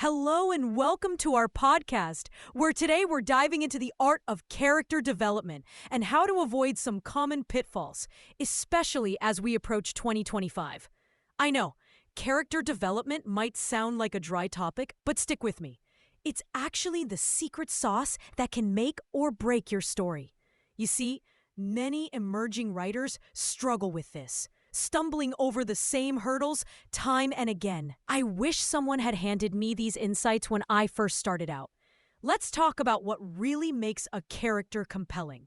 Hello and welcome to our podcast, where today we're diving into the art of character development and how to avoid some common pitfalls, especially as we approach 2025. I know, character development might sound like a dry topic, but stick with me. It's actually the secret sauce that can make or break your story. You see, many emerging writers struggle with this, stumbling over the same hurdles time and again. I wish someone had handed me these insights when I first started out. Let's talk about what really makes a character compelling.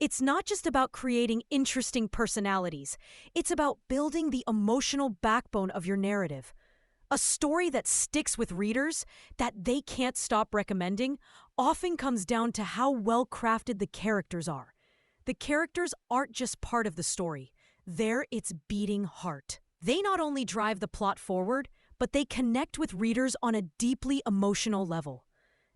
It's not just about creating interesting personalities. It's about building the emotional backbone of your narrative. A story that sticks with readers, that they can't stop recommending, often comes down to how well crafted the characters are. The characters aren't just part of the story. They're its beating heart. They not only drive the plot forward, but they connect with readers on a deeply emotional level.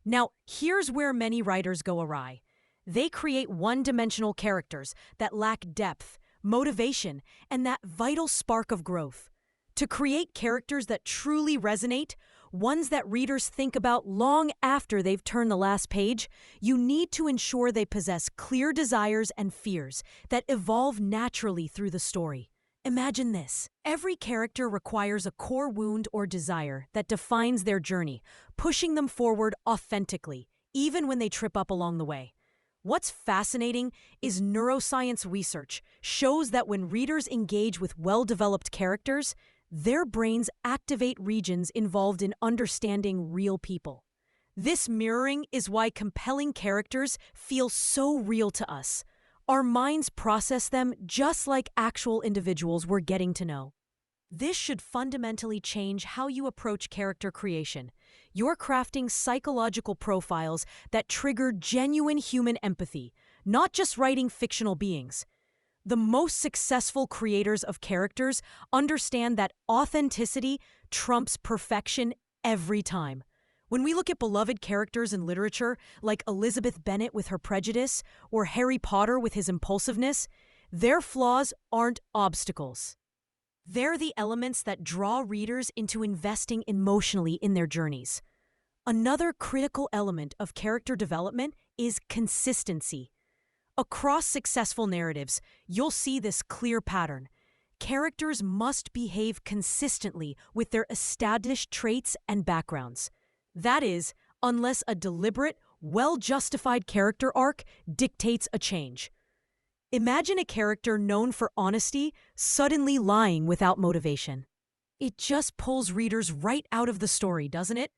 Now, here's where many writers go awry. They create one-dimensional characters that lack depth, motivation, and that vital spark of growth. To create characters that truly resonate, ones that readers think about long after they've turned the last page, you need to ensure they possess clear desires and fears that evolve naturally through the story. Imagine this. Every character requires a core wound or desire that defines their journey, pushing them forward authentically, even when they trip up along the way. What's fascinating is neuroscience research shows that when readers engage with well-developed characters, their brains activate regions involved in understanding real people. This mirroring is why compelling characters feel so real to us. Our minds process them just like actual individuals we're getting to know. This should fundamentally change how you approach character creation. You're crafting psychological profiles that trigger genuine human empathy, not just writing fictional beings. The most successful creators of characters understand that authenticity trumps perfection every time. When we look at beloved characters in literature, like Elizabeth Bennet with her prejudice, or Harry Potter with his impulsiveness, their flaws aren't obstacles. They're the elements that draw readers into investing emotionally in their journeys. Another critical element of character development is consistency. Across successful narratives, you'll see this clear pattern. Characters must behave consistently with their established traits and backgrounds. That is, unless a deliberate, well-justified character arc dictates a change. Imagine a character known for honesty suddenly lying without motivation. It just pulls readers right out of the story, doesn't it?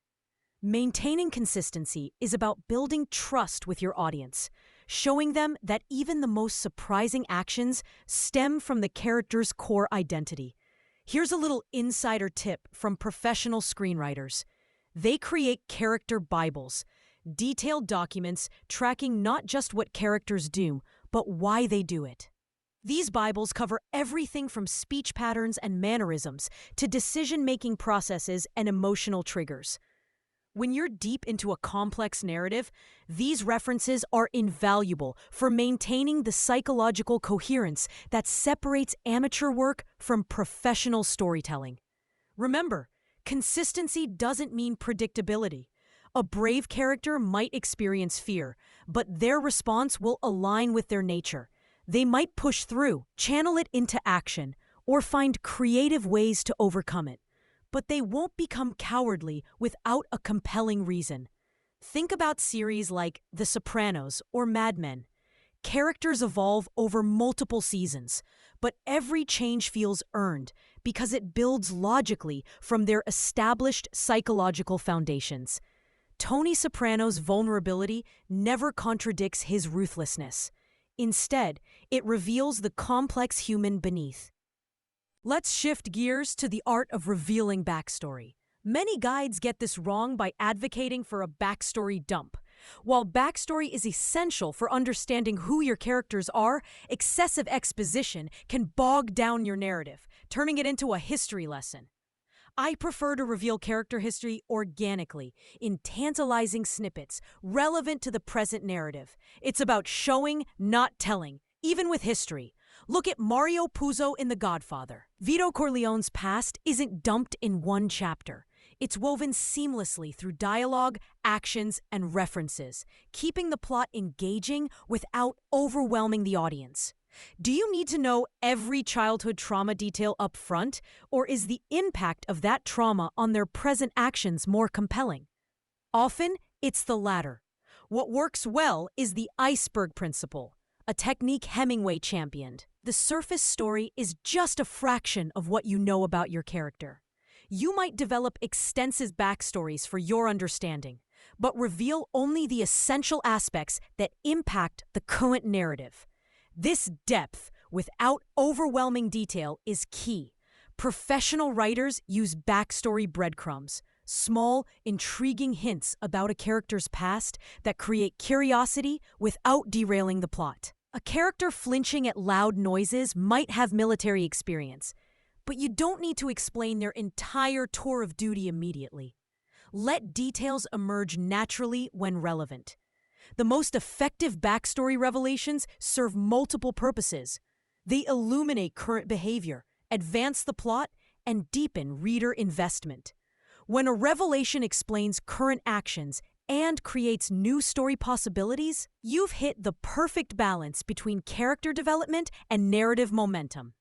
Maintaining consistency is about building trust with your audience, showing them that even the most surprising actions stem from the character's core identity. Here's a little insider tip from professional screenwriters. They create character Bibles, detailed documents tracking not just what characters do, but why they do it. These Bibles cover everything from speech patterns and mannerisms to decision-making processes and emotional triggers. When you're deep into a complex narrative, these references are invaluable for maintaining the psychological coherence that separates amateur work from professional storytelling. Remember, consistency doesn't mean predictability. A brave character might experience fear, but their response will align with their nature. They might push through, channel it into action, or find creative ways to overcome it. But they won't become cowardly without a compelling reason. Think about series like The Sopranos or Mad Men. Characters evolve over multiple seasons, but every change feels earned because it builds logically from their established psychological foundations. Tony Soprano's vulnerability never contradicts his ruthlessness. Instead, it reveals the complex human beneath. Let's shift gears to the art of revealing backstory. Many guides get this wrong by advocating for a backstory dump. While backstory is essential for understanding who your characters are, excessive exposition can bog down your narrative, turning it into a history lesson. I prefer to reveal character history organically, in tantalizing snippets, relevant to the present narrative. It's about showing, not telling, even with history. Look at Mario Puzo in The Godfather. Vito Corleone's past isn't dumped in one chapter. It's woven seamlessly through dialogue, actions, and references, keeping the plot engaging without overwhelming the audience. Do you need to know every childhood trauma detail up front, or is the impact of that trauma on their present actions more compelling? Often, it's the latter. What works well is the iceberg principle, a technique Hemingway championed. The surface story is just a fraction of what you know about your character. You might develop extensive backstories for your understanding, but reveal only the essential aspects that impact the current narrative. This depth, without overwhelming detail, is key. Professional writers use backstory breadcrumbs, small, intriguing hints about a character's past that create curiosity without derailing the plot. A character flinching at loud noises might have military experience, but you don't need to explain their entire tour of duty immediately. Let details emerge naturally when relevant. The most effective backstory revelations serve multiple purposes. They illuminate current behavior, advance the plot, and deepen reader investment. When a revelation explains current actions and creates new story possibilities, you've hit the perfect balance between character development and narrative momentum.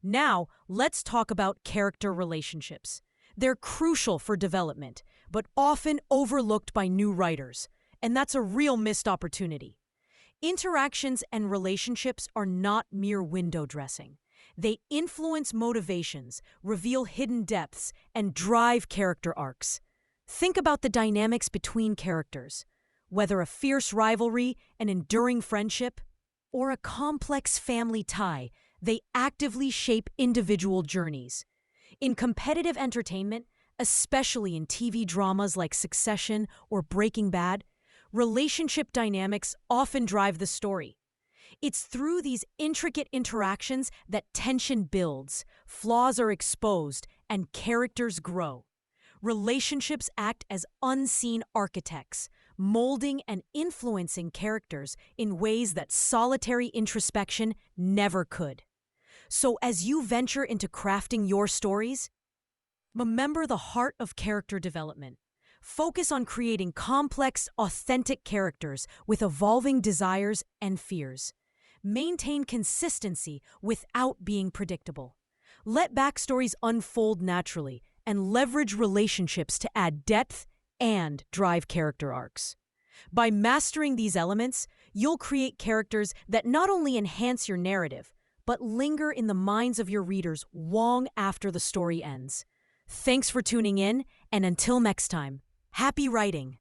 Now, let's talk about character relationships. They're crucial for development, but often overlooked by new writers, and that's a real missed opportunity. Interactions and relationships are not mere window dressing. They influence motivations, reveal hidden depths, and drive character arcs. Think about the dynamics between characters, whether a fierce rivalry, an enduring friendship, or a complex family tie. They actively shape individual journeys. In competitive entertainment, especially in TV dramas like Succession or Breaking Bad, relationship dynamics often drive the story. It's through these intricate interactions that tension builds, flaws are exposed, and characters grow. Relationships act as unseen architects, molding and influencing characters in ways that solitary introspection never could. So as you venture into crafting your stories, remember the heart of character development. Focus on creating complex, authentic characters with evolving desires and fears. Maintain consistency without being predictable. Let backstories unfold naturally and leverage relationships to add depth and drive character arcs. By mastering these elements, you'll create characters that not only enhance your narrative, but linger in the minds of your readers long after the story ends. Thanks for tuning in, and until next time, happy writing!